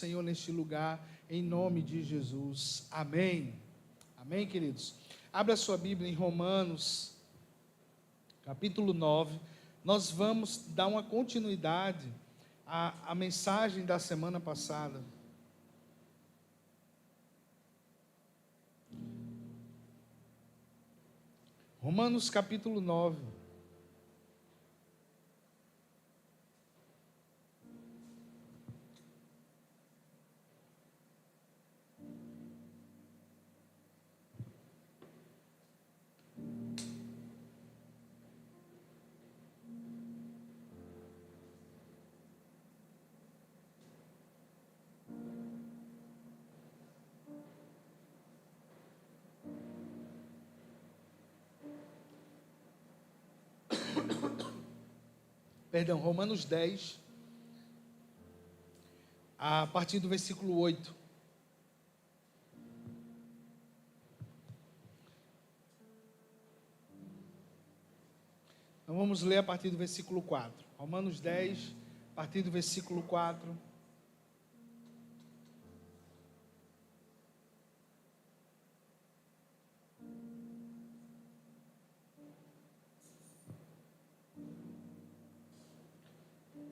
Senhor neste lugar, em nome de Jesus, amém. Amém, queridos? Abra sua Bíblia em Romanos, capítulo 9, nós vamos dar uma continuidade à mensagem da semana passada. Romanos capítulo 9. Romanos 10, a partir do versículo 8. Então vamos ler a partir do versículo 4. Romanos 10, a partir do versículo 4.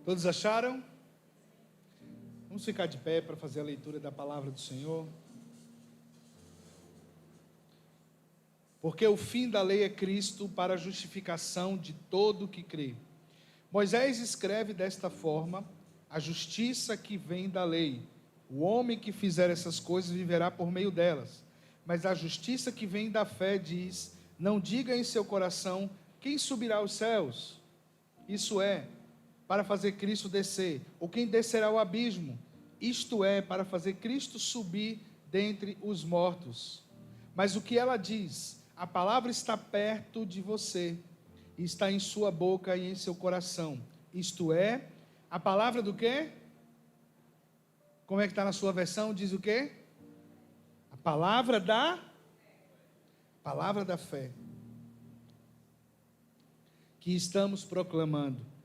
Todos acharam? Vamos ficar de pé para fazer a leitura da palavra do Senhor. Porque o fim da lei é Cristo para a justificação de todo o que crê. Moisés escreve desta forma: a justiça que vem da lei. O homem que fizer essas coisas viverá por meio delas. Mas a justiça que vem da fé diz: não diga em seu coração, quem subirá aos céus? Isso é, para fazer Cristo descer, ou quem descerá ao abismo, isto é, para fazer Cristo subir dentre os mortos. Mas o que ela diz? A palavra está perto de você, e está em sua boca e em seu coração. Isto é, a palavra do quê? Como é que está na sua versão? Diz o quê? A palavra da fé, que estamos proclamando.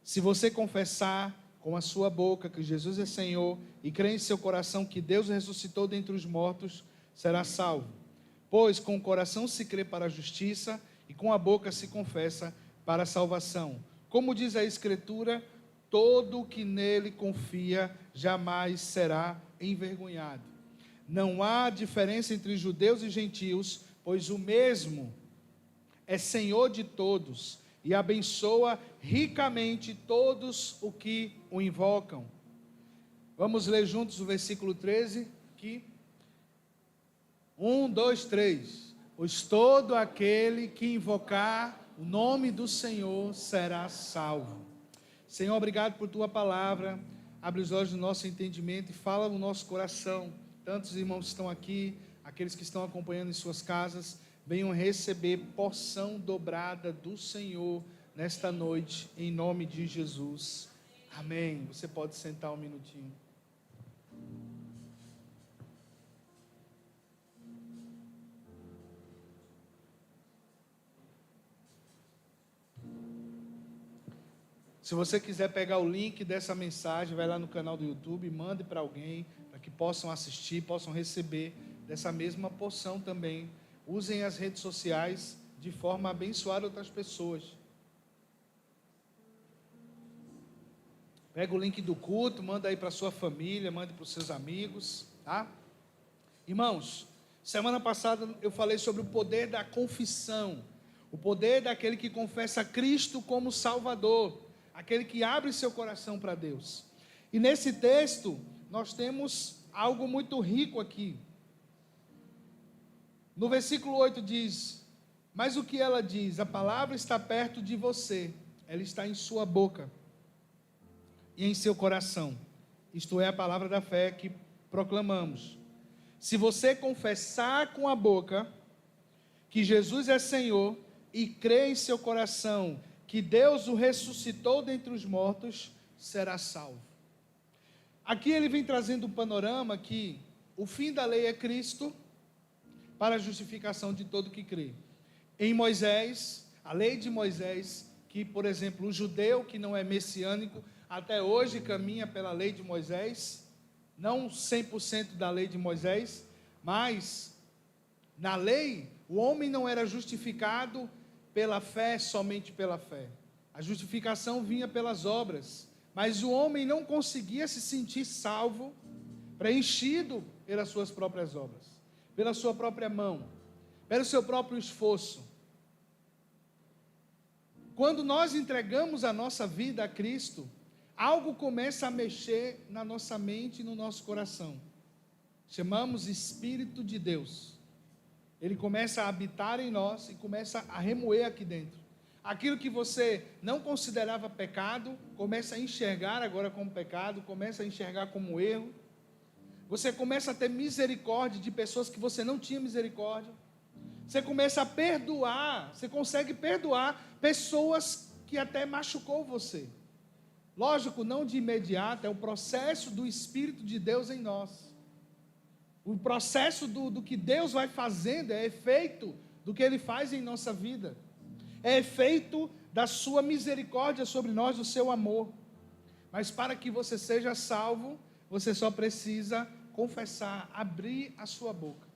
Se você confessar com a sua boca que Jesus é Senhor e crer em seu coração que Deus ressuscitou dentre os mortos, será salvo. Pois com o coração se crê para a justiça e com a boca se confessa para a salvação. Como diz a Escritura, todo o que nele confia jamais será envergonhado. Não há diferença entre judeus e gentios, pois o mesmo é Senhor de todos e abençoa ricamente todos os que o invocam. Vamos ler juntos o versículo 13 aqui. 1, 2, 3. Pois todo aquele que invocar o nome do Senhor será salvo. Senhor, obrigado por tua palavra. Abre os olhos do nosso entendimento e fala no nosso coração. Tantos irmãos que estão aqui, aqueles que estão acompanhando em suas casas, venham receber porção dobrada do Senhor nesta noite, em nome de Jesus. Amém. Você pode sentar um minutinho. Se você quiser pegar o link dessa mensagem, vai lá no canal do YouTube, mande para alguém, para que possam assistir, possam receber dessa mesma porção também. Usem as redes sociais de forma a abençoar outras pessoas. Pega o link do culto, manda aí para sua família, mande para os seus amigos, tá? Irmãos, semana passada eu falei sobre o poder da confissão, o poder daquele que confessa Cristo como Salvador, aquele que abre seu coração para Deus. E nesse texto, nós temos algo muito rico aqui. No versículo 8 diz: mas o que ela diz? A palavra está perto de você, ela está em sua boca e em seu coração. Isto é a palavra da fé que proclamamos. Se você confessar com a boca que Jesus é Senhor e crer em seu coração que Deus o ressuscitou dentre os mortos, será salvo. Aqui ele vem trazendo um panorama que o fim da lei é Cristo para a justificação de todo que crê. Em Moisés, a lei de Moisés, que, por exemplo, o judeu que não é messiânico, até hoje caminha pela lei de Moisés, não 100% da lei de Moisés, mas na lei o homem não era justificado pela fé, somente pela fé. A justificação vinha pelas obras, mas o homem não conseguia se sentir salvo, preenchido pelas suas próprias obras, pela sua própria mão, pelo seu próprio esforço. Quando nós entregamos a nossa vida a Cristo, algo começa a mexer na nossa mente e no nosso coração. Chamamos Espírito de Deus. Ele começa a habitar em nós e começa a remoer aqui dentro. Aquilo que você não considerava pecado, começa a enxergar agora como pecado, começa a enxergar como erro. Você começa a ter misericórdia de pessoas que você não tinha misericórdia. Você começa a perdoar, você consegue perdoar pessoas que até machucou você. Lógico, não de imediato, é o processo do Espírito de Deus em nós. O processo do que Deus vai fazendo é efeito do que Ele faz em nossa vida. É efeito da sua misericórdia sobre nós, do seu amor. Mas para que você seja salvo, você só precisa confessar, abrir a sua boca.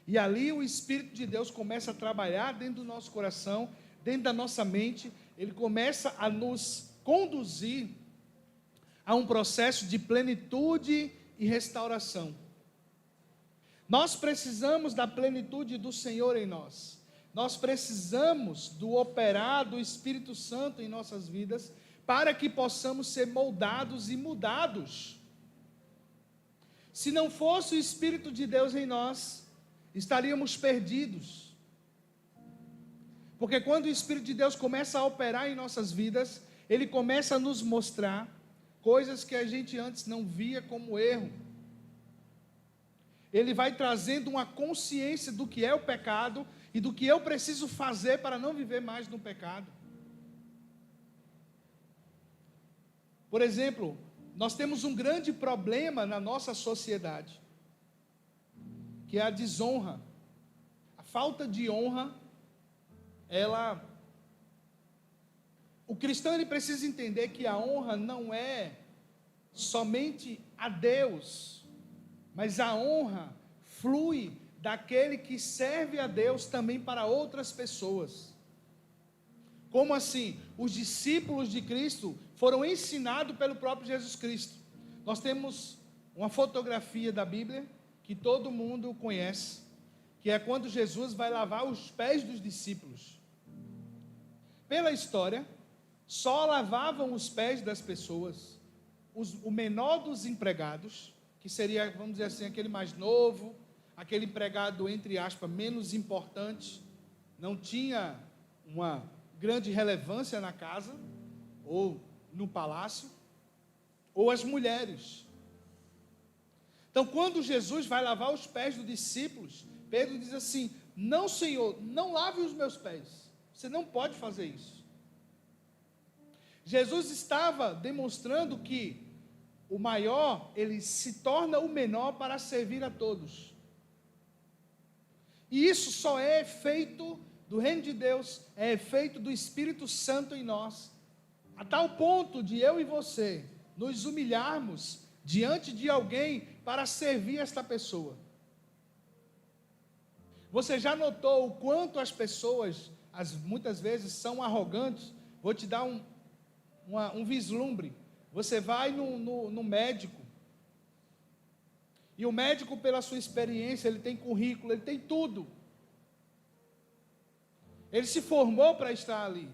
E ali o Espírito de Deus começa a trabalhar dentro do nosso coração, dentro da nossa mente. Ele começa a nos conduzir a um processo de plenitude e restauração. Nós precisamos da plenitude do Senhor em nós. Nós precisamos do operar do Espírito Santo em nossas vidas, para que possamos ser moldados e mudados. Se não fosse o Espírito de Deus em nós, estaríamos perdidos. Porque quando o Espírito de Deus começa a operar em nossas vidas, Ele começa a nos mostrar coisas que a gente antes não via como erro. Ele vai trazendo uma consciência do que é o pecado e do que eu preciso fazer para não viver mais no pecado. Por exemplo, nós temos um grande problema na nossa sociedade, que é a desonra. A falta de honra, o cristão ele precisa entender que a honra não é somente a Deus, mas a honra flui daquele que serve a Deus também para outras pessoas. Como assim? Os discípulos de Cristo foram ensinados pelo próprio Jesus Cristo. Nós temos uma fotografia da Bíblia que todo mundo conhece, que é quando Jesus vai lavar os pés dos discípulos. Pela história, só lavavam os pés das pessoas o menor dos empregados, que seria, vamos dizer assim, aquele mais novo, aquele empregado, entre aspas, menos importante, não tinha uma grande relevância na casa, ou no palácio, ou as mulheres. Então, quando Jesus vai lavar os pés dos discípulos, Pedro diz assim: não, Senhor, não lave os meus pés, você não pode fazer isso. Jesus estava demonstrando que o maior, ele se torna o menor para servir a todos. E isso só é efeito do reino de Deus, é efeito do Espírito Santo em nós, a tal ponto de eu e você nos humilharmos diante de alguém para servir esta pessoa. Você já notou o quanto as pessoas, muitas vezes, são arrogantes? Vou te dar um vislumbre. Você vai no médico, e o médico, pela sua experiência, ele tem currículo, ele tem tudo. Ele se formou para estar ali.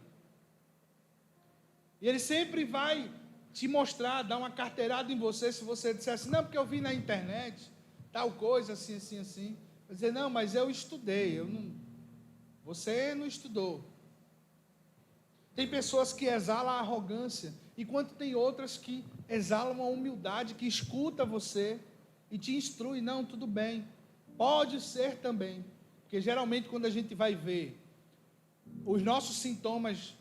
E ele sempre vai te mostrar, dar uma carteirada em você, se você disser assim: não, porque eu vi na internet, tal coisa, assim, assim, assim. Vai dizer: não, mas eu estudei, você não estudou. Tem pessoas que exalam a arrogância, enquanto tem outras que exalam a humildade, que escuta você e te instrui. Não, tudo bem, pode ser também, porque geralmente quando a gente vai ver os nossos sintomas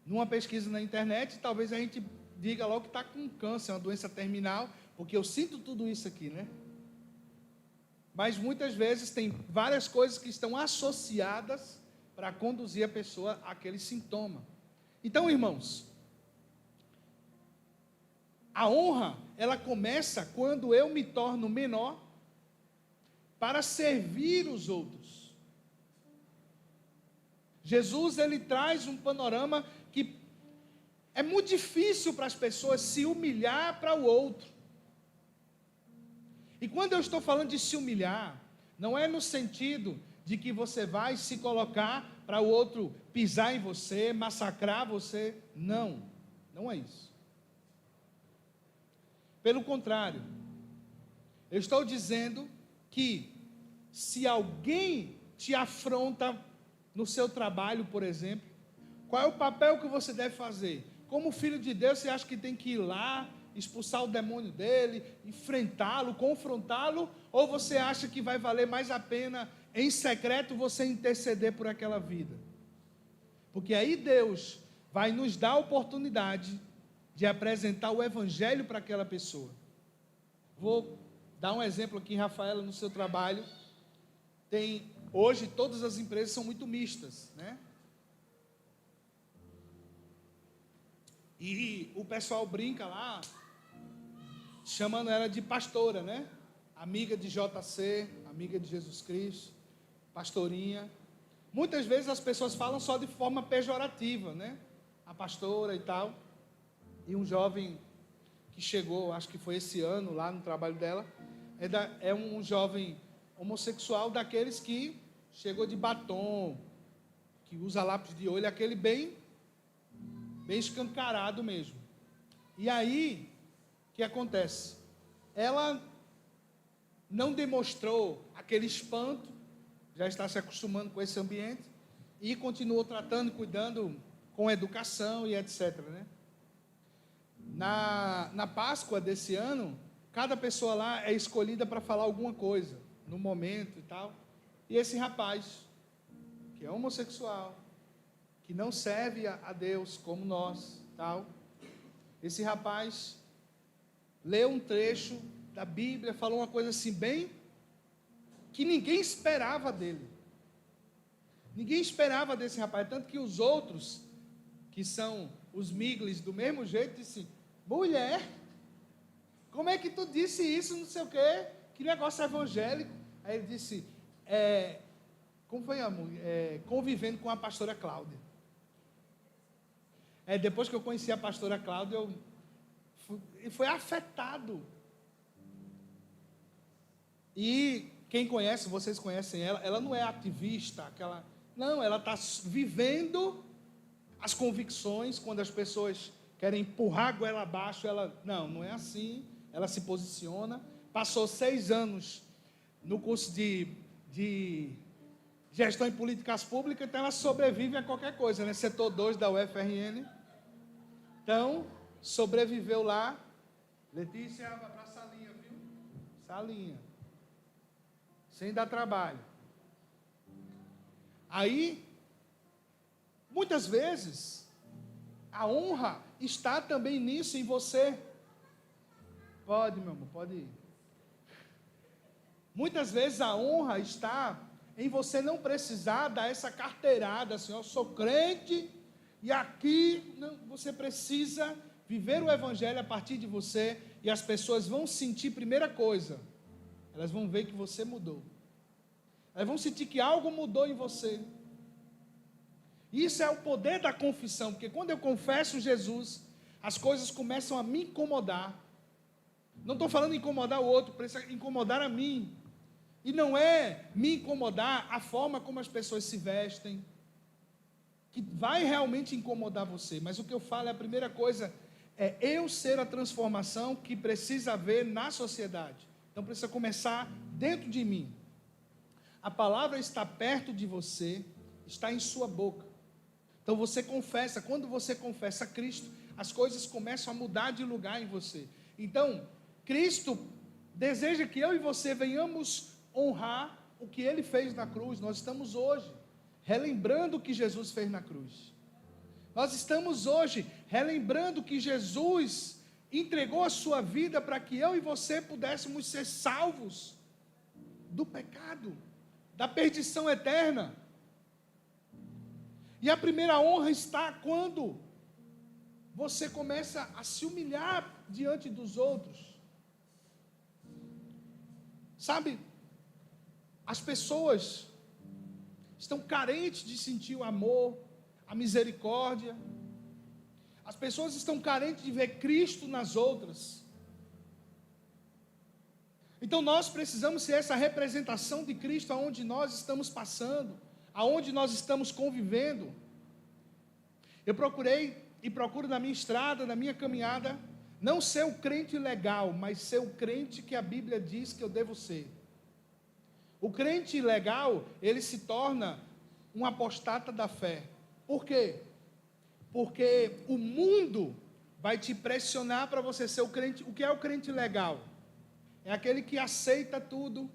numa pesquisa na internet, talvez a gente diga logo que está com câncer, uma doença terminal, porque eu sinto tudo isso aqui, né? Mas muitas vezes tem várias coisas que estão associadas para conduzir a pessoa àquele sintoma. Então, irmãos, A honra, ela começa quando eu me torno menor para servir os outros. Jesus, ele traz um panorama que é muito difícil para as pessoas se humilhar para o outro. E quando eu estou falando de se humilhar, não é no sentido de que você vai se colocar para o outro pisar em você, massacrar você. Não, não é isso. Pelo contrário, eu estou dizendo que se alguém te afronta no seu trabalho, por exemplo, qual é o papel que você deve fazer? Como filho de Deus, você acha que tem que ir lá, expulsar o demônio dele, enfrentá-lo, confrontá-lo? Ou você acha que vai valer mais a pena, em secreto, você interceder por aquela vida? Porque aí Deus vai nos dar a oportunidade de apresentar o evangelho para aquela pessoa. Vou dar um exemplo aqui, Rafaela, no seu trabalho. Hoje todas as empresas são muito mistas, né? E o pessoal brinca lá, chamando ela de pastora, né? Amiga de JC, amiga de Jesus Cristo, pastorinha. Muitas vezes as pessoas falam só de forma pejorativa, né? A pastora e tal. E um jovem que chegou, acho que foi esse ano, lá no trabalho dela, é um jovem homossexual daqueles que chegou de batom, que usa lápis de olho, aquele bem escancarado mesmo. E aí, o que acontece? Ela não demonstrou aquele espanto, já está se acostumando com esse ambiente, e continuou tratando, cuidando com educação e etc, né? Na Páscoa desse ano, cada pessoa lá é escolhida para falar alguma coisa, no momento e tal. E esse rapaz, que é homossexual, que não serve a Deus como nós, tal. Esse rapaz leu um trecho da Bíblia, falou uma coisa assim bem que ninguém esperava dele. Ninguém esperava desse rapaz, tanto que os outros, que são os miglis do mesmo jeito, disse: mulher, como é que tu disse isso, não sei o quê, que negócio evangélico? Aí ele disse, como foi, amor? Convivendo com a pastora Cláudia. Depois que eu conheci a pastora Cláudia, eu fui afetado. E quem conhece, vocês conhecem ela não é ativista, não, ela está vivendo as convicções. Quando as pessoas querem empurrar a goela abaixo, não é assim, ela se posiciona. Passou 6 anos no curso de gestão em políticas públicas, então ela sobrevive a qualquer coisa, né? Setor 2 da UFRN. Então, sobreviveu lá. Letícia, vai para a salinha, viu? Salinha. Sem dar trabalho. Aí, muitas vezes, a honra está também nisso, em você. Pode, meu amor, pode ir. Muitas vezes a honra está em você não precisar dar essa carteirada, assim, eu sou crente, e aqui não, você precisa viver o evangelho a partir de você, e as pessoas vão sentir, primeira coisa, elas vão ver que você mudou. Elas vão sentir que algo mudou em você. Isso é o poder da confissão, porque quando eu confesso Jesus, as coisas começam a me incomodar. Não estou falando em incomodar o outro, precisa incomodar a mim. E não é me incomodar a forma como as pessoas se vestem, que vai realmente incomodar você. Mas o que eu falo é a primeira coisa, é eu ser a transformação que precisa haver na sociedade. Então precisa começar dentro de mim. A palavra está perto de você, está em sua boca. Então você confessa, quando você confessa Cristo, as coisas começam a mudar de lugar em você. Então, Cristo deseja que eu e você venhamos honrar o que Ele fez na cruz. Nós estamos hoje relembrando o que Jesus fez na cruz. Nós estamos hoje relembrando que Jesus entregou a sua vida para que eu e você pudéssemos ser salvos do pecado, da perdição eterna. E a primeira honra está quando você começa a se humilhar diante dos outros. Sabe, as pessoas estão carentes de sentir o amor, a misericórdia. As pessoas estão carentes de ver Cristo nas outras. Então nós precisamos ser essa representação de Cristo aonde nós estamos passando, aonde nós estamos convivendo. Eu procurei e procuro na minha estrada, na minha caminhada, não ser o crente legal, mas ser o crente que a Bíblia diz que eu devo ser. O crente legal, ele se torna um apostata da fé. Por quê? Porque o mundo vai te pressionar para você ser o crente. O que é o crente legal? É aquele que aceita tudo.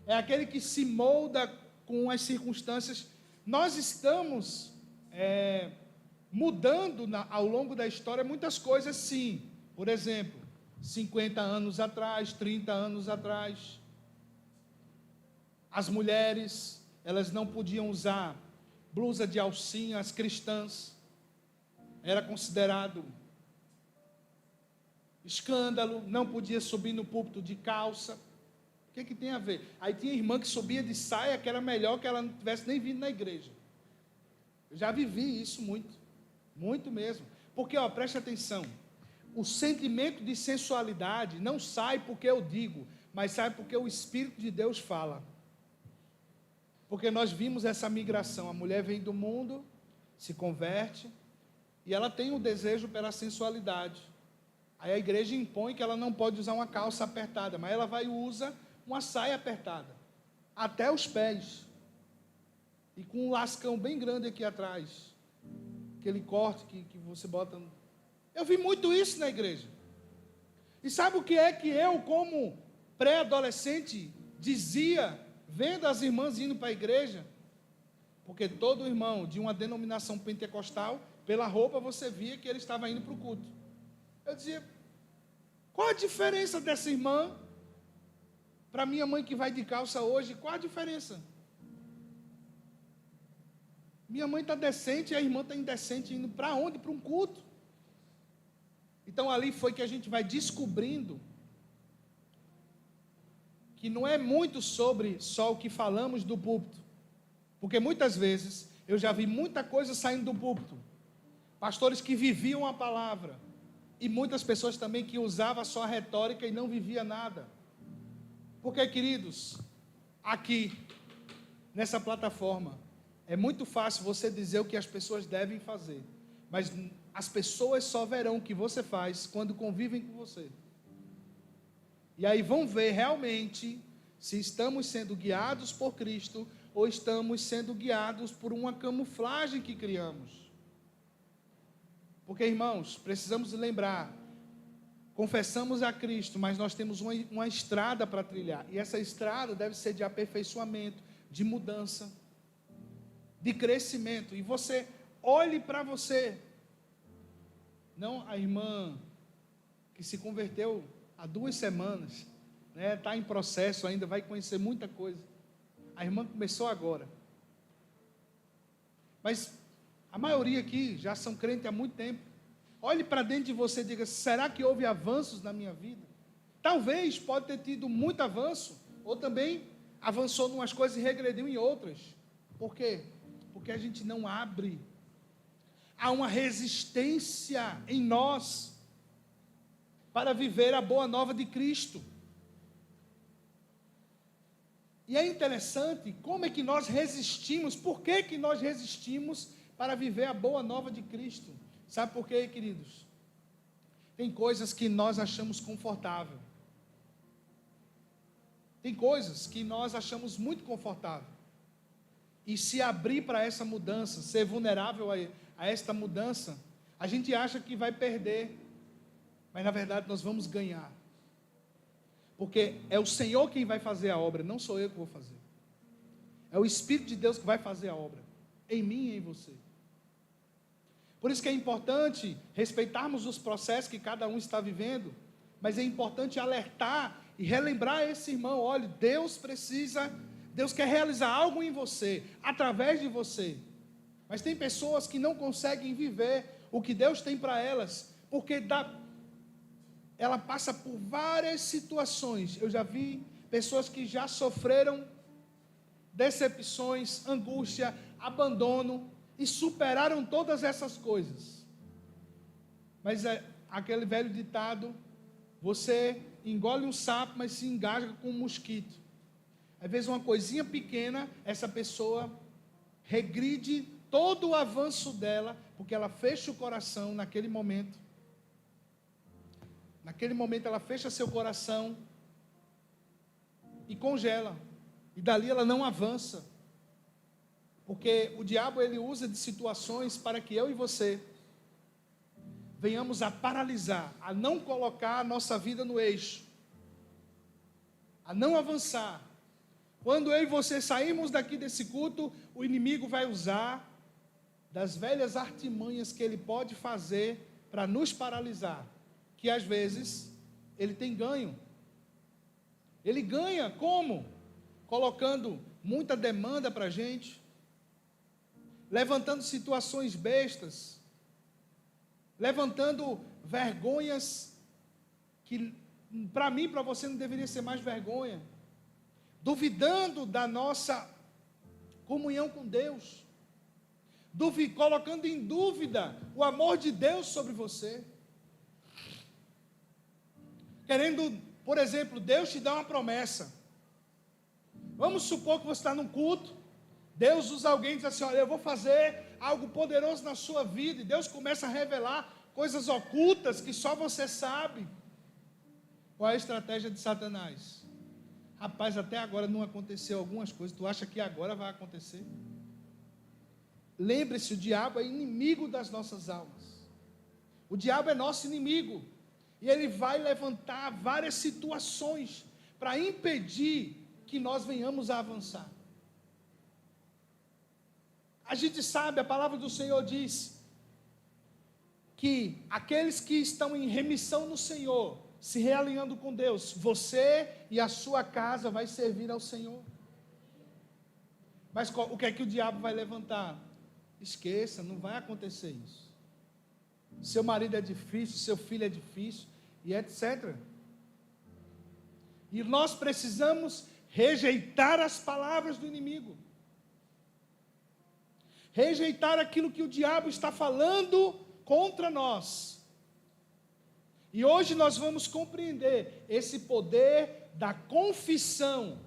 É aquele que se molda com as circunstâncias. Nós estamos mudando ao longo da história muitas coisas, sim. Por exemplo, 50 anos atrás, 30 anos atrás, as mulheres, elas não podiam usar blusa de alcinha, as cristãs. Era considerado escândalo, não podia subir no púlpito de calça. O que tem a ver? Aí tinha irmã que subia de saia, que era melhor que ela não tivesse nem vindo na igreja. Eu já vivi isso muito mesmo. Porque, preste atenção, o sentimento de sensualidade não sai porque eu digo, mas sai porque o Espírito de Deus fala. Porque nós vimos essa migração, a mulher vem do mundo, se converte, e ela tem um desejo pela sensualidade. Aí a igreja impõe que ela não pode usar uma calça apertada, mas ela vai e usa uma saia apertada, até os pés, e com um lascão bem grande aqui atrás, aquele corte que você bota. Eu vi muito isso na igreja. E sabe o que é que eu, como pré-adolescente, dizia, vendo as irmãs indo para a igreja? Porque todo irmão de uma denominação pentecostal, pela roupa você via que ele estava indo para o culto. Eu dizia, qual a diferença dessa irmã para minha mãe que vai de calça hoje? Qual a diferença? Minha mãe está decente e a irmã está indecente, indo para onde? Para um culto. Então ali foi que a gente vai descobrindo que não é muito sobre só o que falamos do púlpito. Porque muitas vezes eu já vi muita coisa saindo do púlpito. Pastores que viviam a palavra. E muitas pessoas também que usavam só a retórica e não vivia nada. Porque, queridos, aqui, nessa plataforma, é muito fácil você dizer o que as pessoas devem fazer. Mas as pessoas só verão o que você faz quando convivem com você. E aí vão ver realmente se estamos sendo guiados por Cristo ou estamos sendo guiados por uma camuflagem que criamos. Porque, irmãos, precisamos lembrar, confessamos a Cristo, mas nós temos uma estrada para trilhar. E essa estrada deve ser de aperfeiçoamento, de mudança, de crescimento. E você olhe para você. Não a irmã que se converteu há 2 semanas, está em processo ainda, vai conhecer muita coisa. A irmã começou agora. Mas a maioria aqui já são crentes há muito tempo. Olhe para dentro de você e diga, será que houve avanços na minha vida? Talvez pode ter tido muito avanço, ou também avançou em umas coisas e regrediu em outras. Por quê? Porque a gente não abre. Há uma resistência em nós para viver a boa nova de Cristo. E é interessante como é que nós resistimos, por que nós resistimos para viver a boa nova de Cristo. Sabe por quê, queridos? Tem coisas que nós achamos confortável. Tem coisas que nós achamos muito confortável. E se abrir para essa mudança, ser vulnerável a esta mudança, a gente acha que vai perder. Mas na verdade nós vamos ganhar. Porque é o Senhor quem vai fazer a obra, não sou eu que vou fazer. É o Espírito de Deus que vai fazer a obra, em mim e em você. Por isso que é importante respeitarmos os processos que cada um está vivendo, mas é importante alertar e relembrar esse irmão, olha, Deus quer realizar algo em você, através de você. Mas tem pessoas que não conseguem viver o que Deus tem para elas, porque ela passa por várias situações. Eu já vi pessoas que já sofreram decepções, angústia, abandono, e superaram todas essas coisas. Mas é aquele velho ditado: você engole um sapo, mas se engasga com um mosquito. Às vezes uma coisinha pequena, essa pessoa regride todo o avanço dela, porque ela fecha o coração naquele momento. Naquele momento ela fecha seu coração e congela. E dali ela não avança. Porque o diabo, ele usa de situações para que eu e você venhamos a paralisar, a não colocar a nossa vida no eixo, a não avançar. Quando eu e você sairmos daqui desse culto, o inimigo vai usar das velhas artimanhas que ele pode fazer para nos paralisar, que às vezes ele tem ganho. Ele ganha como? Colocando muita demanda para a gente, levantando situações bestas, levantando vergonhas que para mim, para você não deveria ser mais vergonha, duvidando da nossa comunhão com Deus, colocando em dúvida o amor de Deus sobre você, querendo, por exemplo, Deus te dá uma promessa. Vamos supor que você está num culto, Deus usa alguém e diz assim: olha, eu vou fazer algo poderoso na sua vida, e Deus começa a revelar coisas ocultas que só você sabe. Qual é a estratégia de Satanás? Rapaz, até agora não aconteceu algumas coisas, tu acha que agora vai acontecer? Lembre-se, o diabo é inimigo das nossas almas. O diabo é nosso inimigo, e ele vai levantar várias situações para impedir que nós venhamos a avançar. A gente sabe, a palavra do Senhor diz que aqueles que estão em remissão no Senhor, se realinhando com Deus, você e a sua casa vai servir ao Senhor. Mas o que é que o diabo vai levantar? Esqueça, não vai acontecer isso. Seu marido é difícil, seu filho é difícil, e etc. E nós precisamos rejeitar as palavras do inimigo. Rejeitar aquilo que o diabo está falando contra nós. E hoje nós vamos compreender esse poder da confissão,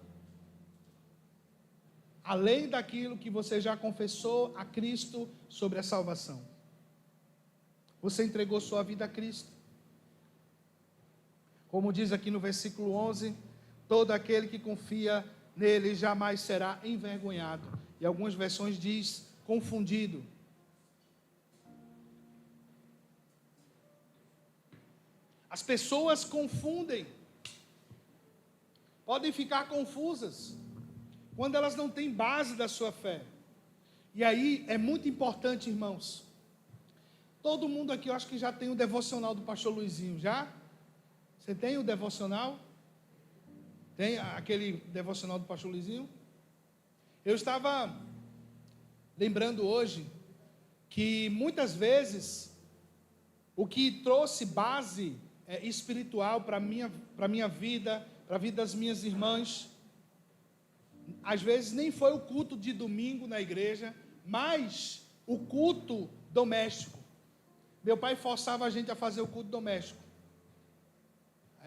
além daquilo que você já confessou a Cristo sobre a salvação. Você entregou sua vida a Cristo. Como diz aqui no versículo 11, todo aquele que confia nele jamais será envergonhado. E algumas versões diz confundido. As pessoas confundem, podem ficar confusas, quando elas não têm base da sua fé. E aí é muito importante, irmãos. Todo mundo aqui, eu acho que já tem o devocional do pastor Luizinho, já? Você tem o devocional? Tem aquele devocional do pastor Luizinho? Eu estava lembrando hoje que muitas vezes o que trouxe base espiritual para a minha vida, para a vida das minhas irmãs, às vezes nem foi o culto de domingo na igreja, mas o culto doméstico. Meu pai forçava a gente a fazer o culto doméstico.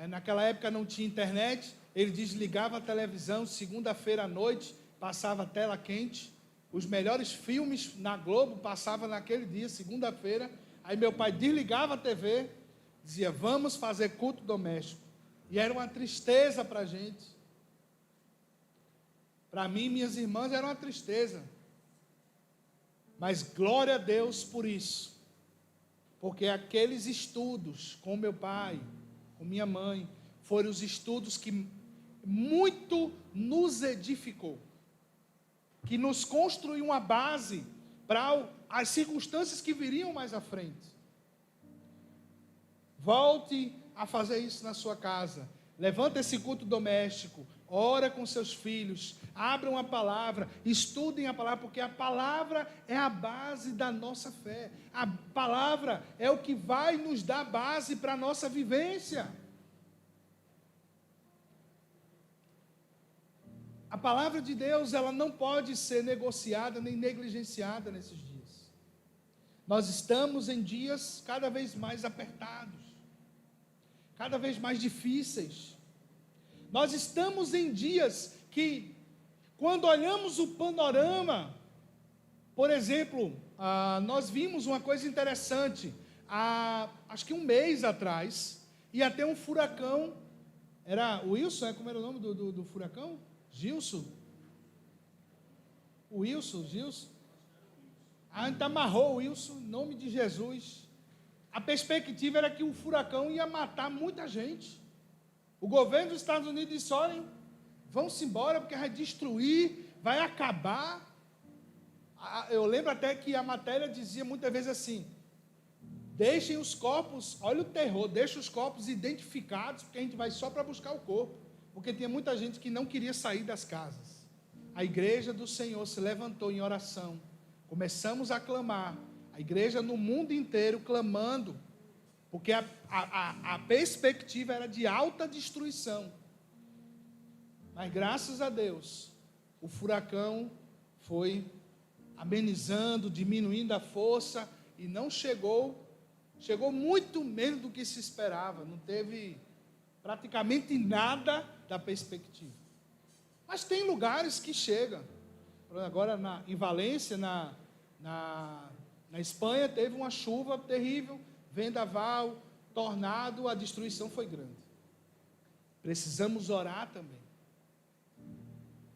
Naquela época não tinha internet, ele desligava a televisão, segunda-feira à noite, passava a tela quente, os melhores filmes na Globo passavam naquele dia, segunda-feira. Aí meu pai desligava a TV, dizia: vamos fazer culto doméstico. E era uma tristeza para a gente. Para mim e minhas irmãs era uma tristeza. Mas glória a Deus por isso. Porque aqueles estudos com meu pai, com minha mãe, foram os estudos que muito nos edificou. Que nos construiu uma base para as circunstâncias que viriam mais à frente. Volte a fazer isso na sua casa. Levanta esse culto doméstico, ora com seus filhos, abram a palavra, estudem a palavra, porque a palavra é a base da nossa fé. A palavra é o que vai nos dar base para a nossa vivência. A palavra de Deus, ela não pode ser negociada nem negligenciada nesses dias. Nós estamos em dias cada vez mais apertados, cada vez mais difíceis. Nós estamos em dias que, quando olhamos o panorama, por exemplo, nós vimos uma coisa interessante, acho que um mês atrás, ia ter um furacão, era o Wilson, como era o nome do furacão? Gilson? O Wilson, Gilson? A gente amarrou o Wilson, em nome de Jesus. A perspectiva era que o furacão ia matar muita gente. O governo dos Estados Unidos disse: olhem, vão-se embora porque vai destruir, vai acabar. Eu lembro até que a matéria dizia muitas vezes assim: deixem os corpos, olha o terror, deixem os corpos identificados, porque a gente vai só para buscar o corpo. Porque tinha muita gente que não queria sair das casas. A igreja do Senhor se levantou em oração. Começamos a clamar. A igreja no mundo inteiro clamando. Porque a perspectiva era de alta destruição. Mas graças a Deus, o furacão foi amenizando, diminuindo a força. E não chegou muito menos do que se esperava. Não teve praticamente nada da perspectiva. Mas tem lugares que chegam. Agora em Valência, na Espanha, teve uma chuva terrível, vendaval, tornado, a destruição foi grande. Precisamos orar também.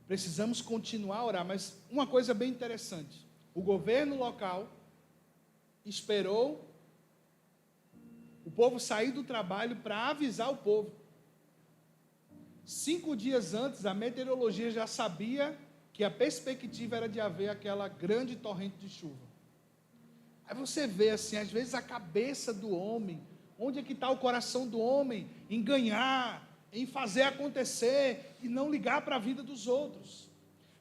Precisamos continuar a orar, mas uma coisa bem interessante, o governo local esperou o povo sair do trabalho para avisar o povo. 5 dias antes, a meteorologia já sabia que a perspectiva era de haver aquela grande torrente de chuva. Aí você vê assim, às vezes a cabeça do homem, onde é que está o coração do homem? Em ganhar, em fazer acontecer e não ligar para a vida dos outros.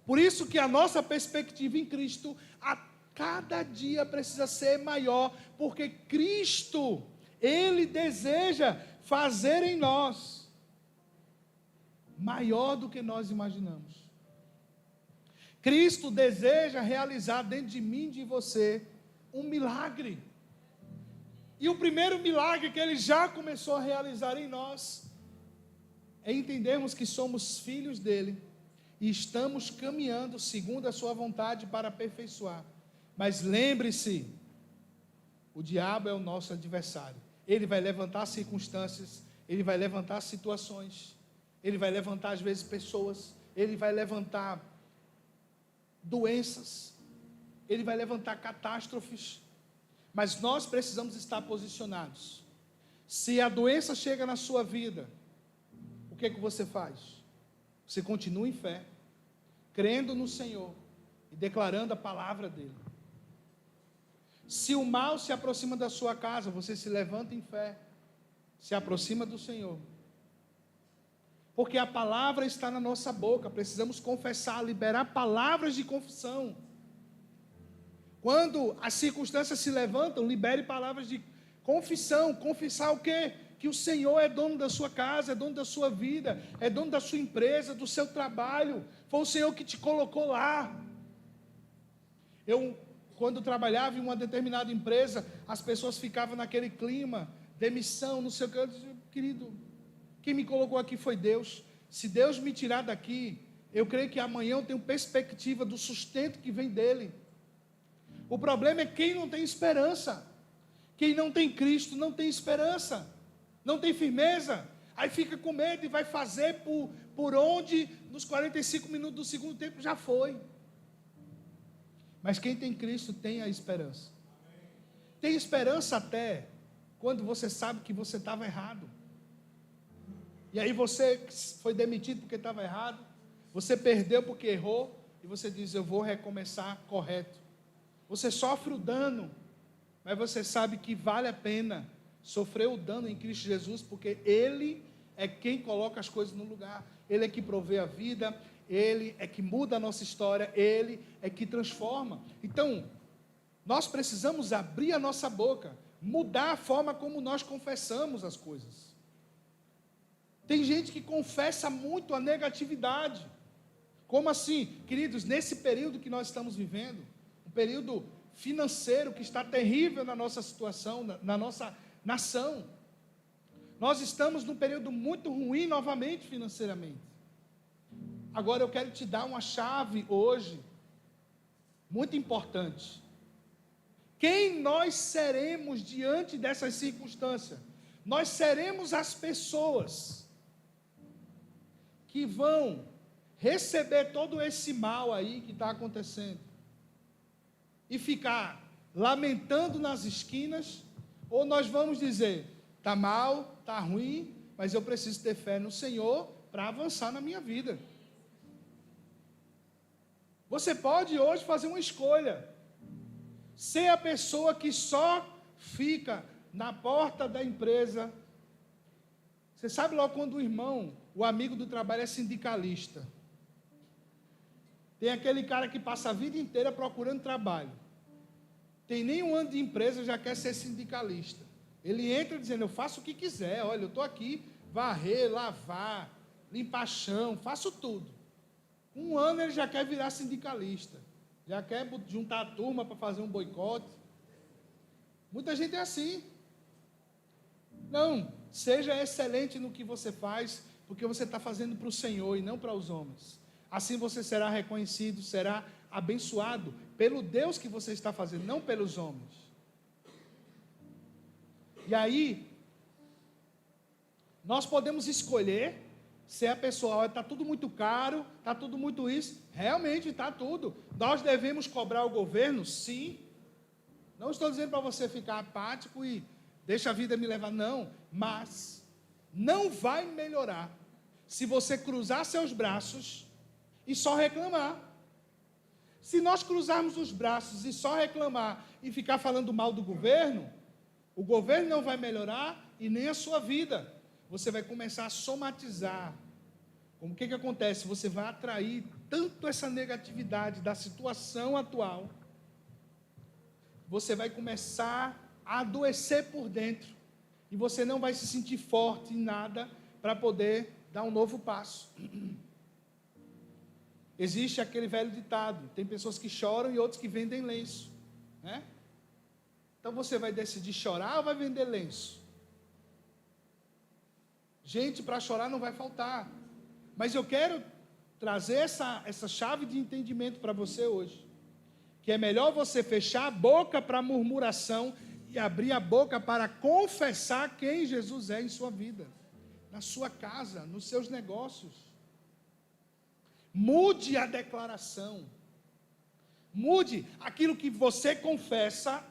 Por isso que a nossa perspectiva em Cristo, a cada dia precisa ser maior, porque Cristo, Ele deseja fazer em nós maior do que nós imaginamos. Cristo deseja realizar dentro de mim e de você um milagre. E o primeiro milagre que Ele já começou a realizar em nós é entendermos que somos filhos dEle e estamos caminhando segundo a sua vontade para aperfeiçoar. Mas lembre-se, o diabo é o nosso adversário. Ele vai levantar circunstâncias, ele vai levantar situações, ele vai levantar às vezes pessoas, ele vai levantar doenças, ele vai levantar catástrofes, mas nós precisamos estar posicionados. Se a doença chega na sua vida, o que é que você faz? Você continua em fé, crendo no Senhor e declarando a palavra dEle. Se o mal se aproxima da sua casa, você se levanta em fé, se aproxima do Senhor. Porque a palavra está na nossa boca, precisamos confessar, liberar palavras de confissão. Quando as circunstâncias se levantam, libere palavras de confissão. Confessar o quê? Que o Senhor é dono da sua casa, é dono da sua vida, é dono da sua empresa, do seu trabalho. Foi o Senhor que te colocou lá. Quando trabalhava em uma determinada empresa, as pessoas ficavam naquele clima, demissão, não sei o que. Eu disse: querido, quem me colocou aqui foi Deus. Se Deus me tirar daqui, eu creio que amanhã eu tenho perspectiva do sustento que vem dEle. O problema é quem não tem esperança. Quem não tem Cristo não tem esperança, não tem firmeza. Aí fica com medo e vai fazer por onde nos 45 minutos do segundo tempo já foi. Mas quem tem Cristo tem a esperança. Tem esperança até quando você sabe que você estava errado. E aí você foi demitido porque estava errado, você perdeu porque errou, e você diz: eu vou recomeçar correto. Você sofre o dano, mas você sabe que vale a pena sofrer o dano em Cristo Jesus, porque Ele é quem coloca as coisas no lugar. Ele é que provê a vida, Ele é que muda a nossa história, Ele é que transforma. Então, nós precisamos abrir a nossa boca, mudar a forma como nós confessamos as coisas. Tem gente que confessa muito a negatividade. Como assim? Queridos, nesse período que nós estamos vivendo, um período financeiro que está terrível na nossa situação, na nossa nação, nós estamos num período muito ruim novamente financeiramente. Agora eu quero te dar uma chave hoje, muito importante. Quem nós seremos diante dessas circunstâncias? Nós seremos as pessoas que vão receber todo esse mal aí que está acontecendo e ficar lamentando nas esquinas, ou nós vamos dizer, está mal, está ruim, mas eu preciso ter fé no Senhor para avançar na minha vida. Você pode hoje fazer uma escolha, ser a pessoa que só fica na porta da empresa. Você sabe logo quando o irmão, o amigo do trabalho é sindicalista. Tem aquele cara que passa a vida inteira procurando trabalho. Tem nem um ano de empresa, já quer ser sindicalista. Ele entra dizendo, eu faço o que quiser, olha, eu estou aqui, varrer, lavar, limpar chão, faço tudo. Um ano ele já quer virar sindicalista. Já quer juntar a turma para fazer um boicote. Muita gente é assim. Não, seja excelente no que você faz, porque você está fazendo para o Senhor e não para os homens. Assim você será reconhecido, será abençoado pelo Deus que você está fazendo, não pelos homens. E aí, nós podemos escolher ser a pessoa, olha, está tudo muito caro, está tudo muito isso. Realmente está tudo. Nós devemos cobrar o governo? Sim. Não estou dizendo para você ficar apático e deixa a vida me levar, não. Mas não vai melhorar se você cruzar seus braços e só reclamar. Se nós cruzarmos os braços e só reclamar e ficar falando mal do governo, o governo não vai melhorar e nem a sua vida. Você vai começar a somatizar. Como o que acontece? Você vai atrair tanto essa negatividade da situação atual. Você vai começar a adoecer por dentro. E você não vai se sentir forte em nada para poder dar um novo passo. Existe aquele velho ditado, tem pessoas que choram e outros que vendem lenço, né? Então você vai decidir chorar ou vai vender lenço? Gente, para chorar não vai faltar, mas eu quero trazer essa chave de entendimento para você hoje, que é melhor você fechar a boca para murmuração e abrir a boca para confessar quem Jesus é em sua vida, na sua casa, nos seus negócios. Mude a declaração. Mude aquilo que você confessa,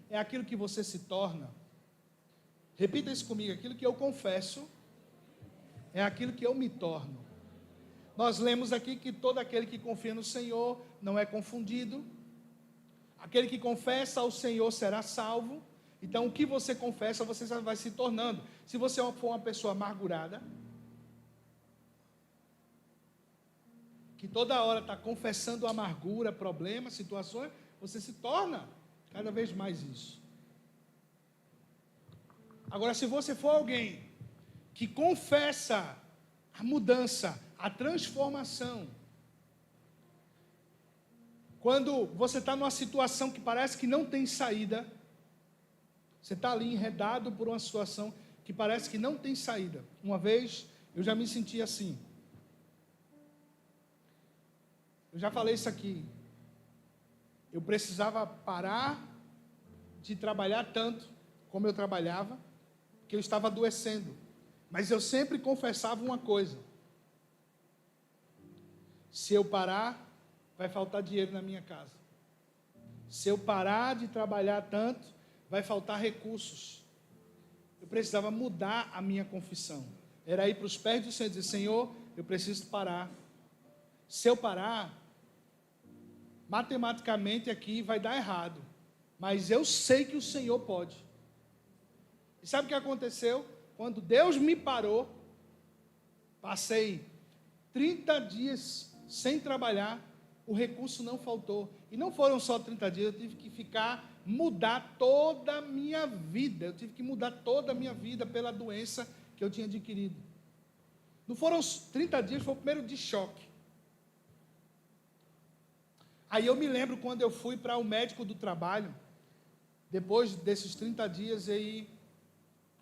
é aquilo que você se torna. Repita isso comigo, aquilo que eu confesso é aquilo que eu me torno. Nós lemos aqui que todo aquele que confia no Senhor não é confundido. Aquele que confessa ao Senhor será salvo. Então o que você confessa, você vai se tornando. Se você for uma pessoa amargurada, que toda hora está confessando amargura, problemas, situações, você se torna cada vez mais isso. Agora, se você for alguém que confessa a mudança, a transformação, quando você está numa situação que parece que não tem saída, você está ali enredado por uma situação que parece que não tem saída. Uma vez, eu já me senti assim. Eu já falei isso aqui. Eu precisava parar de trabalhar tanto como eu trabalhava, que eu estava adoecendo. Mas eu sempre confessava uma coisa: se eu parar, vai faltar dinheiro na minha casa. Se eu parar de trabalhar tanto, vai faltar recursos. Eu precisava mudar a minha confissão. Era ir para os pés do Senhor e dizer: Senhor, eu preciso parar. Se eu parar, matematicamente aqui vai dar errado, mas eu sei que o Senhor pode. E sabe o que aconteceu? Quando Deus me parou, Passei 30 dias sem trabalhar, o recurso não faltou. E não foram só 30 dias, eu tive que mudar toda a minha vida. Eu tive que mudar toda a minha vida pela doença que eu tinha adquirido. Não foram os 30 dias, foi o primeiro de choque. Aí eu me lembro quando eu fui para o médico do trabalho, depois desses 30 dias, aí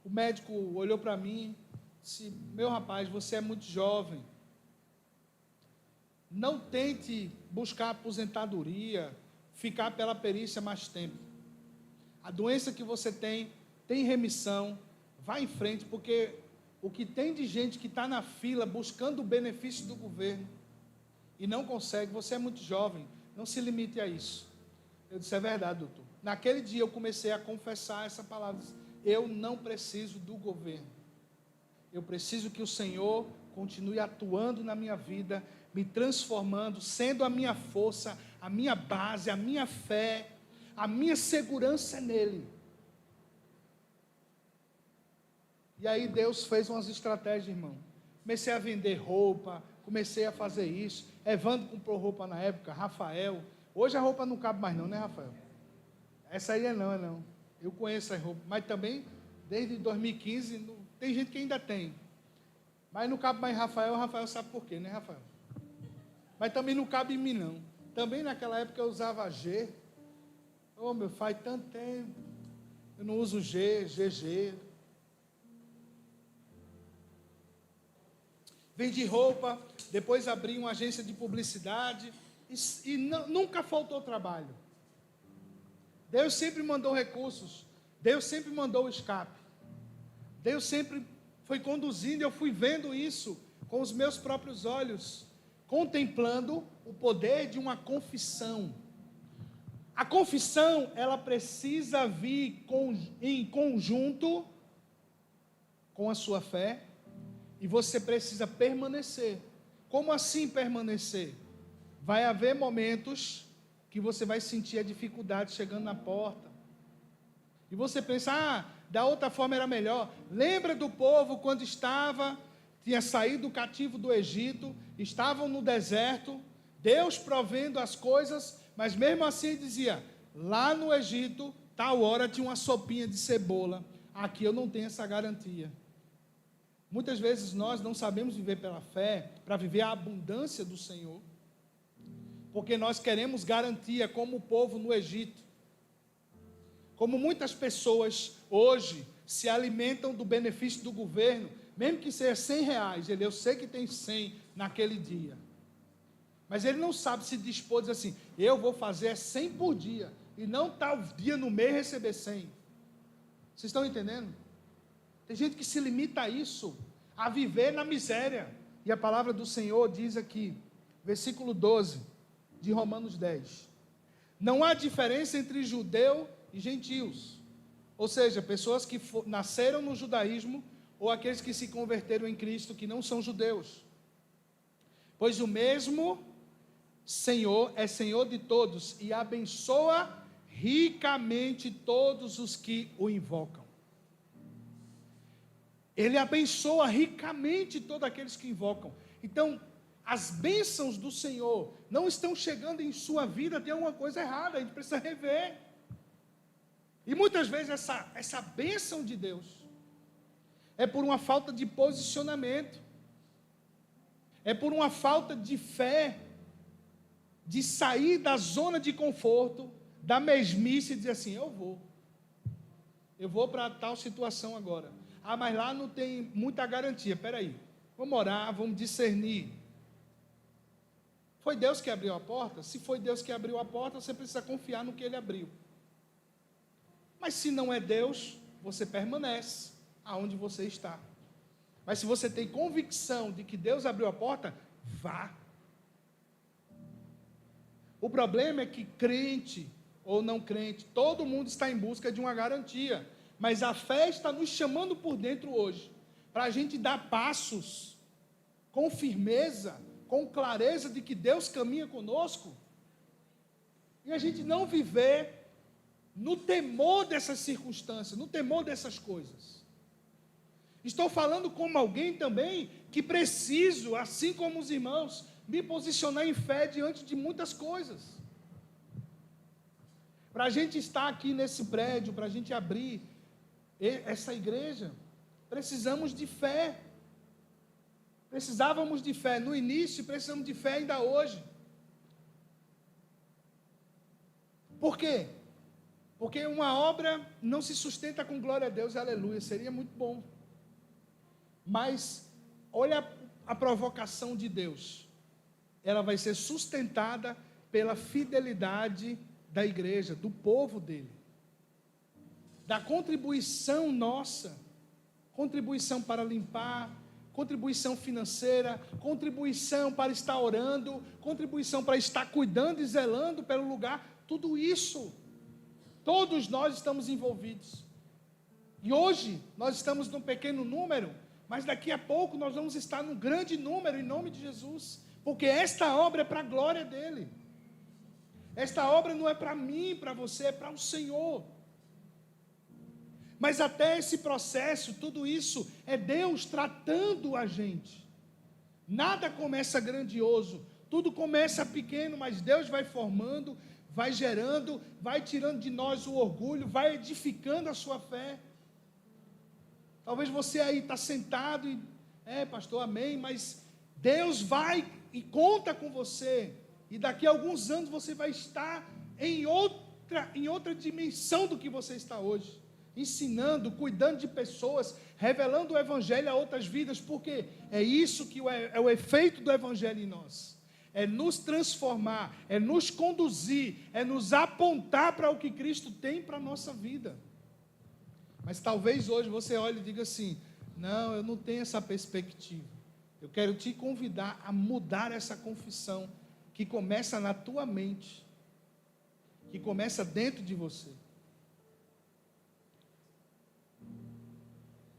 o médico olhou para mim e disse: meu rapaz, você é muito jovem, não tente buscar aposentadoria, ficar pela perícia mais tempo. A doença que você tem remissão, vá em frente, porque o que tem de gente que está na fila buscando o benefício do governo e não consegue, você é muito jovem, não se limite a isso. Eu disse: é verdade, doutor. Naquele dia eu comecei a confessar essa palavra: eu não preciso do governo, eu preciso que o Senhor continue atuando na minha vida, me transformando, sendo a minha força, a minha base, a minha fé, a minha segurança nele. E aí Deus fez umas estratégias, irmão. Comecei a vender roupa, comecei a fazer isso. Evandro comprou roupa na época, Rafael. Hoje a roupa não cabe mais não, né, Rafael? Essa aí é não. Eu conheço as roupas, mas também desde 2015, tem gente que ainda tem. Mas não cabe mais Rafael sabe por quê, né, Rafael? Mas também não cabe em mim, não. Também naquela época eu usava G. Oh, meu, faz tanto tempo. Eu não uso G, GG. Vendi roupa, depois abri uma agência de publicidade e nunca faltou trabalho. Deus sempre mandou recursos, Deus sempre mandou escape. Deus sempre foi conduzindo, eu fui vendo isso com os meus próprios olhos, contemplando o poder de uma confissão. A confissão, ela precisa vir em conjunto com a sua fé, e você precisa permanecer. Como assim permanecer? Vai haver momentos que você vai sentir a dificuldade chegando na porta. E você pensa: da outra forma era melhor. Lembra do povo quando tinha saído cativo do Egito, estavam no deserto, Deus provendo as coisas, mas mesmo assim ele dizia: lá no Egito, tal hora tinha uma sopinha de cebola, aqui eu não tenho essa garantia. Muitas vezes nós não sabemos viver pela fé, para viver a abundância do Senhor, porque nós queremos garantia, como o povo no Egito. Como muitas pessoas hoje se alimentam do benefício do governo, mesmo que seja R$100, eu sei que tem 100 naquele dia, mas ele não sabe se dispor, dizer assim: eu vou fazer 100 por dia, e não tal dia no mês receber 100. Vocês estão entendendo? Tem gente que se limita a isso, a viver na miséria. E a palavra do Senhor diz aqui, versículo 12 de Romanos 10: não há diferença entre judeu e gentios, ou seja, pessoas que nasceram no judaísmo, ou aqueles que se converteram em Cristo, que não são judeus, pois o mesmo Senhor é Senhor de todos, e abençoa ricamente todos os que o invocam. Ele abençoa ricamente todos aqueles que invocam. Então, as bênçãos do Senhor não estão chegando em sua vida, tem alguma coisa errada, a gente precisa rever. E muitas vezes essa bênção de Deus é por uma falta de posicionamento, é por uma falta de fé, de sair da zona de conforto, da mesmice, e dizer assim: eu vou para tal situação agora. Mas lá não tem muita garantia. Espera aí, vamos orar, vamos discernir. Foi Deus que abriu a porta? Se foi Deus que abriu a porta, você precisa confiar no que Ele abriu. Mas se não é Deus, você permanece aonde você está. Mas se você tem convicção de que Deus abriu a porta, vá. O problema é que crente ou não crente, todo mundo está em busca de uma garantia. Mas a fé está nos chamando por dentro hoje, para a gente dar passos com firmeza, com clareza de que Deus caminha conosco, e a gente não viver no temor dessas circunstâncias, no temor dessas coisas. Estou falando como alguém também que preciso, assim como os irmãos, me posicionar em fé diante de muitas coisas. Para a gente estar aqui nesse prédio, para a gente abrir essa igreja, precisamos de fé. Precisávamos de fé no início, precisamos de fé ainda hoje. Por quê? Porque uma obra não se sustenta com glória a Deus, aleluia, seria muito bom. Mas, olha a provocação de Deus. Ela vai ser sustentada pela fidelidade da igreja, do povo dele. Da contribuição nossa, contribuição para limpar, contribuição financeira, contribuição para estar orando, contribuição para estar cuidando e zelando pelo lugar, tudo isso, todos nós estamos envolvidos. E hoje, nós estamos num pequeno número, mas daqui a pouco nós vamos estar num grande número, em nome de Jesus, porque esta obra é para a glória dele. Esta obra não é para mim, para você, é para o Senhor. Mas até esse processo, tudo isso, é Deus tratando a gente. Nada começa grandioso, tudo começa pequeno, mas Deus vai formando, vai gerando, vai tirando de nós o orgulho, vai edificando a sua fé. Talvez você aí está sentado e, pastor, amém, mas Deus vai e conta com você, e daqui a alguns anos você vai estar em outra dimensão do que você está hoje, ensinando, cuidando de pessoas, revelando o Evangelho a outras vidas, porque é isso que é o efeito do Evangelho em nós, é nos transformar, é nos conduzir, é nos apontar para o que Cristo tem para a nossa vida. Mas talvez hoje você olhe e diga assim, não, eu não tenho essa perspectiva. Eu quero te convidar a mudar essa confissão, que começa na tua mente, que começa dentro de você.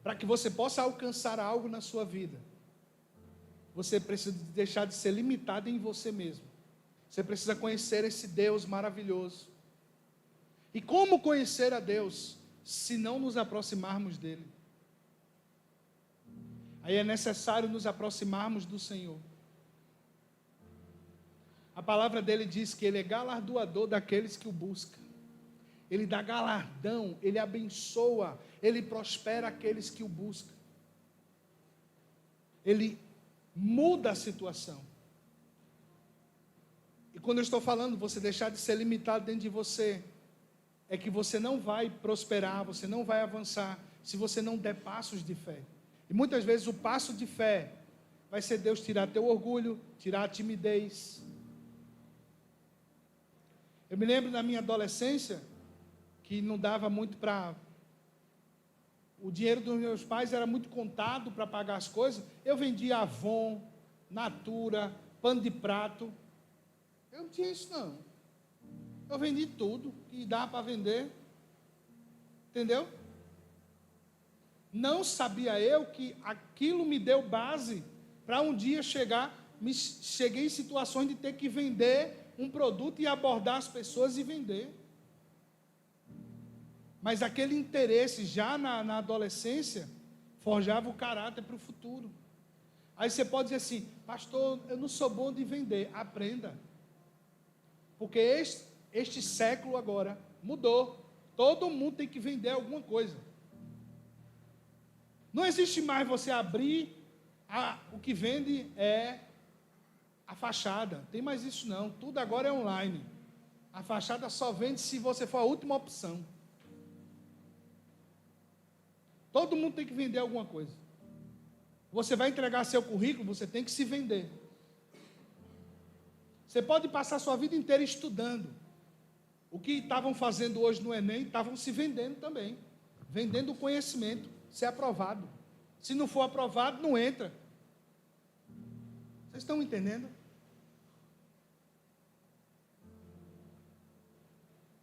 Para que você possa alcançar algo na sua vida, você precisa deixar de ser limitado em você mesmo. Você precisa conhecer esse Deus maravilhoso. E como conhecer a Deus, se não nos aproximarmos dele? Aí é necessário nos aproximarmos do Senhor. A palavra dele diz que ele é galardoador daqueles que o buscam. Ele dá galardão, ele abençoa, ele prospera aqueles que o buscam. Ele muda a situação. E quando eu estou falando, você deixar de ser limitado dentro de você, é que você não vai prosperar, você não vai avançar, se você não der passos de fé. E muitas vezes o passo de fé vai ser Deus tirar teu orgulho, tirar a timidez. Eu me lembro na minha adolescência, que não dava muito para... O dinheiro dos meus pais era muito contado para pagar as coisas. Eu vendia Avon, Natura, pano de prato. Eu não tinha isso não. Eu vendi tudo que dá para vender. Entendeu? Não sabia eu que aquilo me deu base para um dia cheguei em situações de ter que vender um produto e abordar as pessoas e vender. Mas aquele interesse já na adolescência forjava o caráter para o futuro. Aí você pode dizer assim, pastor, eu não sou bom de vender. Aprenda. Porque este século agora mudou. Todo mundo tem que vender alguma coisa. Não existe mais você abrir, o que vende é a fachada. Tem mais isso não. Tudo agora é online. A fachada só vende se você for a última opção. Todo mundo tem que vender alguma coisa. Você vai entregar seu currículo, você tem que se vender. Você pode passar sua vida inteira estudando. O que estavam fazendo hoje no Enem, estavam se vendendo também. Vendendo o conhecimento, ser aprovado. Se não for aprovado, não entra. Vocês estão entendendo?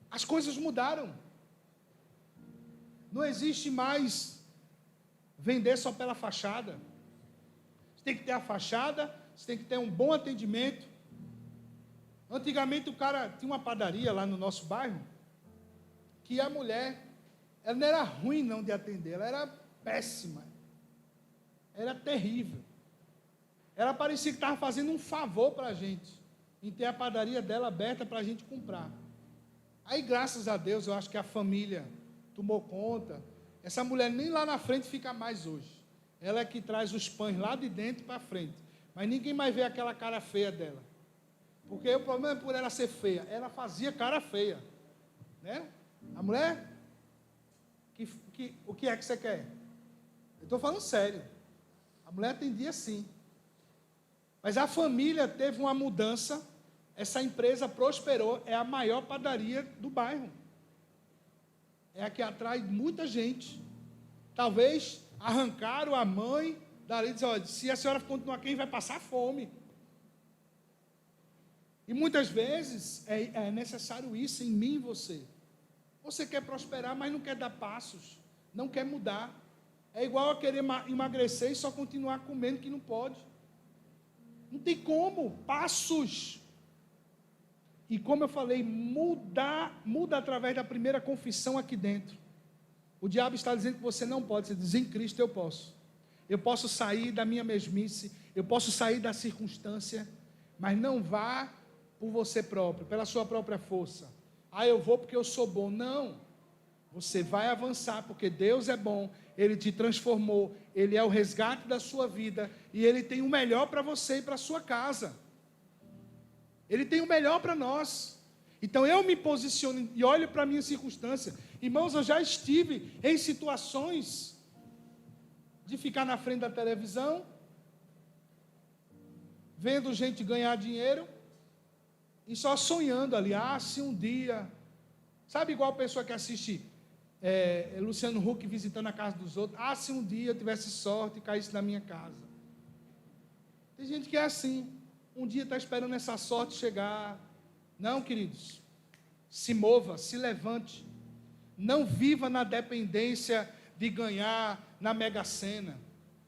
As coisas mudaram. Não existe mais vender só pela fachada. Você tem que ter a fachada, você tem que ter um bom atendimento. Antigamente o cara tinha uma padaria lá no nosso bairro, que a mulher, ela não era ruim não de atender, ela era péssima. Era terrível. Ela parecia que estava fazendo um favor para a gente, em ter a padaria dela aberta para a gente comprar. Aí, graças a Deus, eu acho que a família tomou conta. Essa mulher nem lá na frente fica mais hoje. Ela é que traz os pães lá de dentro para frente. Mas ninguém mais vê aquela cara feia dela. Porque o problema é por ela ser feia. Ela fazia cara feia. Né? A mulher, o que é que você quer? Eu estou falando sério. A mulher atendia sim. Mas a família teve uma mudança. Essa empresa prosperou. É a maior padaria do bairro. É a que atrai muita gente. Talvez arrancaram a mãe dali e dizer, olha, se a senhora continuar aqui, vai passar fome. E muitas vezes é necessário isso em mim e você. Você quer prosperar, mas não quer dar passos. Não quer mudar. É igual a querer emagrecer e só continuar comendo que não pode. Não tem como. Passos. E como eu falei, muda através da primeira confissão aqui dentro. O diabo está dizendo que você não pode. Você diz, em Cristo eu posso. Eu posso sair da minha mesmice, eu posso sair da circunstância, mas não vá por você próprio, pela sua própria força. Ah, eu vou porque eu sou bom. Não. Você vai avançar porque Deus é bom, Ele te transformou, Ele é o resgate da sua vida e Ele tem o melhor para você e para a sua casa. Ele tem o melhor para nós. Então eu me posiciono e olho para a minha circunstância. Irmãos, eu já estive em situações de ficar na frente da televisão, vendo gente ganhar dinheiro e só sonhando ali. Ah, se um dia... Sabe igual a pessoa que assiste Luciano Huck visitando a casa dos outros? Ah, se um dia eu tivesse sorte e caísse na minha casa. Tem gente que é assim. Um dia está esperando essa sorte chegar. Não, queridos. Se mova, se levante. Não viva na dependência de ganhar na Mega Sena.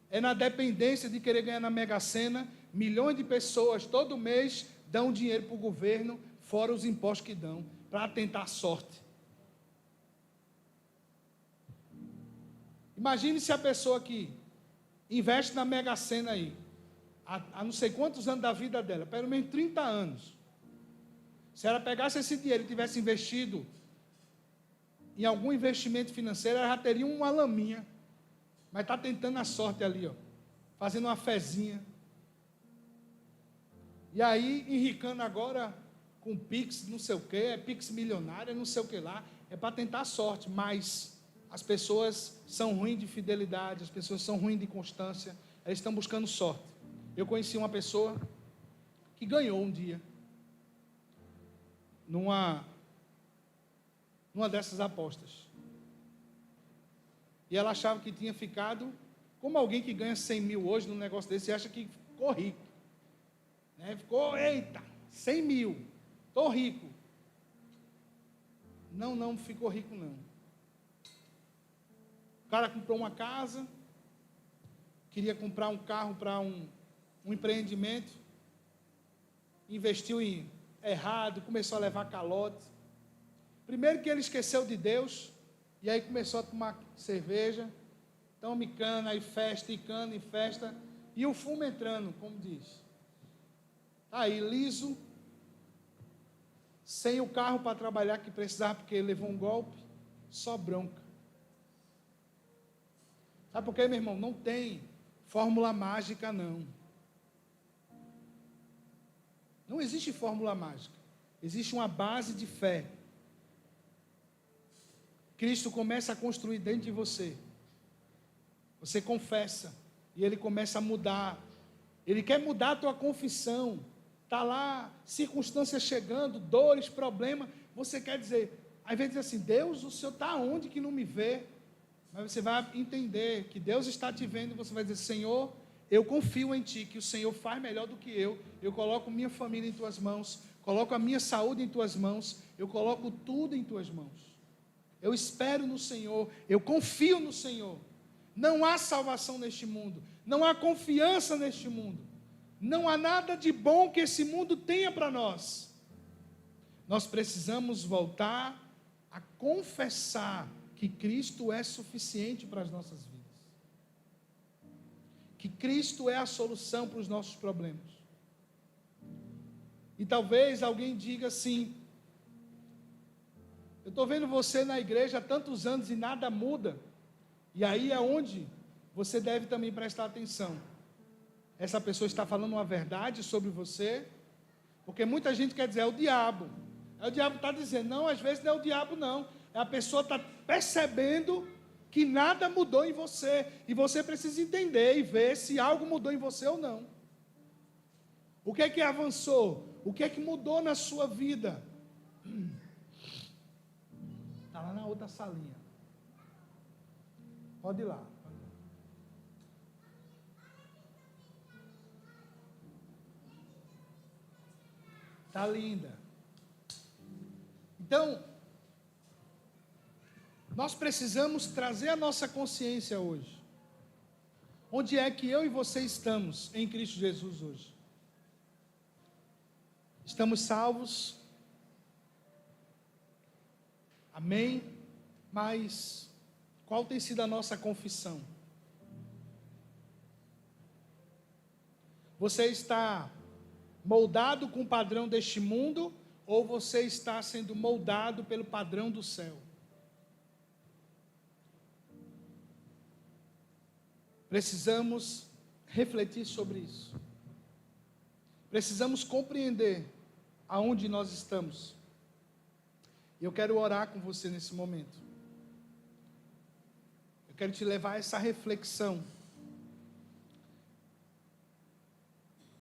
É na dependência de querer ganhar na Mega Sena. Milhões de pessoas todo mês dão dinheiro para o governo, fora os impostos que dão, para tentar sorte. Imagine se a pessoa que investe na Mega Sena aí, há não sei quantos anos da vida dela, pelo menos 30 anos. Se ela pegasse esse dinheiro e tivesse investido em algum investimento financeiro, ela já teria uma laminha. Mas está tentando a sorte ali, ó, fazendo uma fezinha. E aí, enricando agora com Pix, não sei o quê, é Pix milionário, não sei o que lá, é para tentar a sorte, mas as pessoas são ruins de fidelidade, as pessoas são ruins de constância, elas estão buscando sorte. Eu conheci uma pessoa que ganhou um dia, numa dessas apostas. E ela achava que tinha ficado, como alguém que ganha 100 mil hoje num negócio desse, e acha que ficou rico. Né? Ficou, eita, 100 mil, estou rico. Não ficou rico não. O cara comprou uma casa, queria comprar um carro para um empreendimento, investiu em errado, começou a levar calote. Primeiro que ele esqueceu de Deus, e aí começou a tomar cerveja, tome cana, e festa, e cana, e festa, e o fumo entrando, como diz. Aí, liso, sem o carro para trabalhar que precisava, porque ele levou um golpe, só bronca. Sabe por quê, meu irmão? Não tem fórmula mágica, não. Não existe fórmula mágica. Existe uma base de fé. Cristo começa a construir dentro de você. Você confessa. E Ele começa a mudar. Ele quer mudar a tua confissão. Está lá, circunstâncias chegando, dores, problemas. Você quer dizer, às vezes diz assim, Deus, o Senhor está onde que não me vê? Mas você vai entender que Deus está te vendo e você vai dizer, Senhor, eu confio em Ti, que o Senhor faz melhor do que eu coloco minha família em Tuas mãos, coloco a minha saúde em Tuas mãos, eu coloco tudo em Tuas mãos. Eu espero no Senhor, eu confio no Senhor. Não há salvação neste mundo, não há confiança neste mundo, não há nada de bom que esse mundo tenha para nós. Nós precisamos voltar a confessar que Cristo é suficiente para as nossas vidas. que Cristo é a solução para os nossos problemas. E talvez alguém diga assim: eu estou vendo você na igreja há tantos anos e nada muda. E aí é onde você deve também prestar atenção. Essa pessoa está falando uma verdade sobre você? Porque muita gente quer dizer, é o diabo. Aí o diabo está dizendo, não, às vezes não é o diabo não. É a pessoa está percebendo que nada mudou em você. E você precisa entender e ver se algo mudou em você ou não. O que é que avançou? O que é que mudou na sua vida? Está lá na outra salinha. Pode ir lá. Está linda. Então, nós precisamos trazer a nossa consciência hoje. Onde é que eu e você estamos em Cristo Jesus hoje? Estamos salvos? Amém? Mas qual tem sido a nossa confissão? Você está moldado com o padrão deste mundo, ou você está sendo moldado pelo padrão do céu? Precisamos refletir sobre isso. Precisamos compreender aonde nós estamos. Eu quero orar com você nesse momento. Eu quero te levar a essa reflexão.